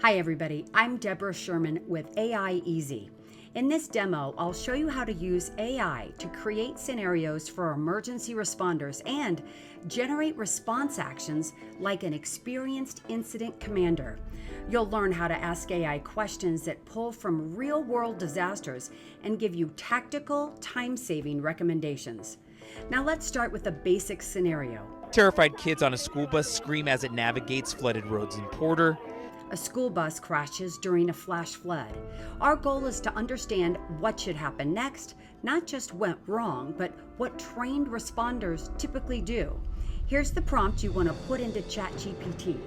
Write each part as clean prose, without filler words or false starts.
Hi everybody, I'm Deborah Sherman with AIEZ. In this demo, I'll show you how to use AI to create scenarios for emergency responders and generate response actions like an experienced incident commander. You'll learn how to ask AI questions that pull from real-world disasters and give you tactical, time-saving recommendations. Now let's start with a basic scenario. Terrified kids on a school bus scream as it navigates flooded roads in Porter. A school bus crashes during a flash flood. Our goal is to understand what should happen next, not just what went wrong, but what trained responders typically do. Here's the prompt you want to put into ChatGPT.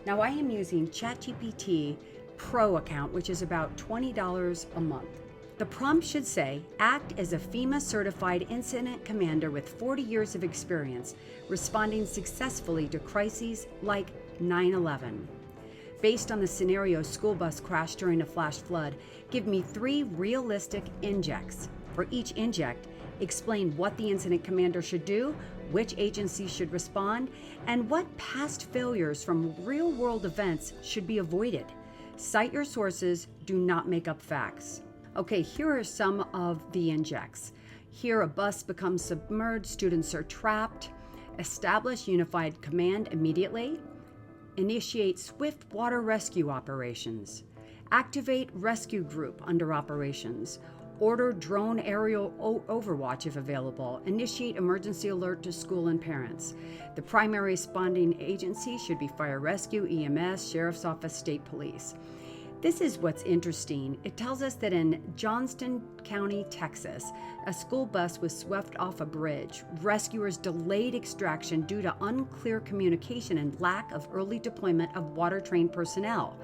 Now I am using ChatGPT Pro account, which is about $20 a month. The prompt should say, act as a FEMA certified incident commander with 40 years of experience responding successfully to crises like 9/11. Based on the scenario school bus crash during a flash flood, give me 3 realistic injects. For each inject, explain what the incident commander should do, which agency should respond, and what past failures from real-world events should be avoided. Cite your sources, do not make up facts. Okay, here are some of the injects. Here, a bus becomes submerged, students are trapped. Establish unified command immediately. Initiate swift water rescue operations. Activate rescue group under operations. Order drone aerial overwatch if available. Initiate emergency alert to school and parents. The primary responding agency should be fire rescue, EMS, Sheriff's Office, State Police. This is what's interesting. It tells us that in Johnston County, Texas, a school bus was swept off a bridge. Rescuers delayed extraction due to unclear communication and lack of early deployment of water-trained personnel.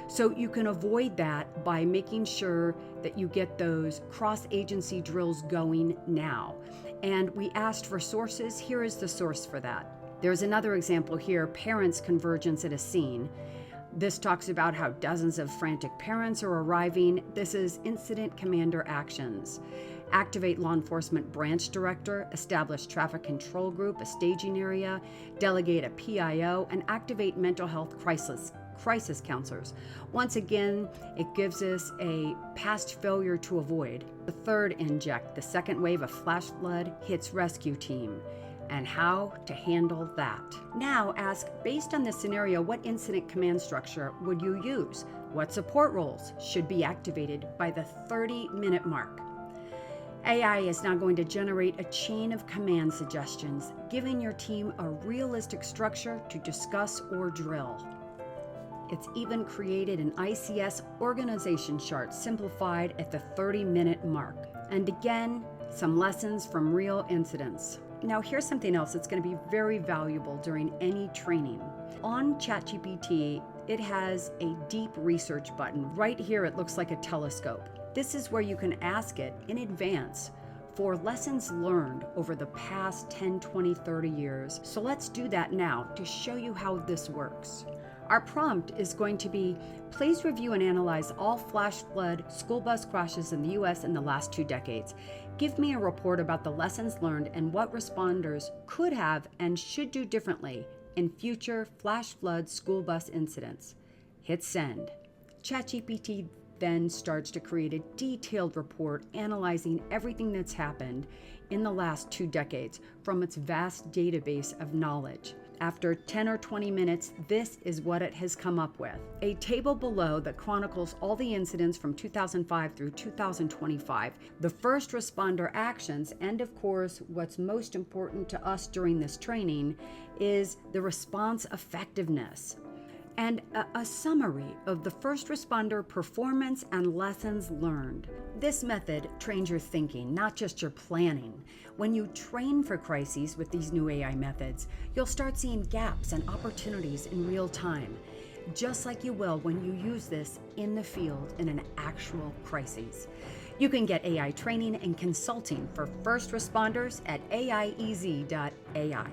So you can avoid that by making sure that you get those cross-agency drills going now. And we asked for sources. Here is the source for that. There's another example here, parents' convergence at a scene. This talks about how dozens of frantic parents are arriving. This is incident commander actions. Activate law enforcement branch director, establish traffic control group, a staging area, delegate a PIO, and activate mental health crisis counselors. Once again, it gives us a past failure to avoid. The third inject, the second wave of flash flood hits rescue team, and how to handle that. Now ask, based on this scenario, what incident command structure would you use? What support roles should be activated by the 30-minute mark? AI is now going to generate a chain of command suggestions, giving your team a realistic structure to discuss or drill. It's even created an ICS organization chart simplified at the 30-minute mark. And again, some lessons from real incidents. Now here's something else that's going to be very valuable during any training. On ChatGPT, it has a deep research button. Right here, it looks like a telescope. This is where you can ask it in advance for lessons learned over the past 10, 20, 30 years. So let's do that now to show you how this works. Our prompt is going to be, please review and analyze all flash flood school bus crashes in the U.S. in the last 2 decades. Give me a report about the lessons learned and what responders could have and should do differently in future flash flood school bus incidents. Hit send. ChatGPT then starts to create a detailed report analyzing everything that's happened in the last 2 decades from its vast database of knowledge. After 10 or 20 minutes, this is what it has come up with. A table below that chronicles all the incidents from 2005 through 2025, the first responder actions, and of course, what's most important to us during this training is the response effectiveness. And a summary of the first responder performance and lessons learned. This method trains your thinking, not just your planning. When you train for crises with these new AI methods, you'll start seeing gaps and opportunities in real time, just like you will when you use this in the field in an actual crisis. You can get AI training and consulting for first responders at AIEZ.ai.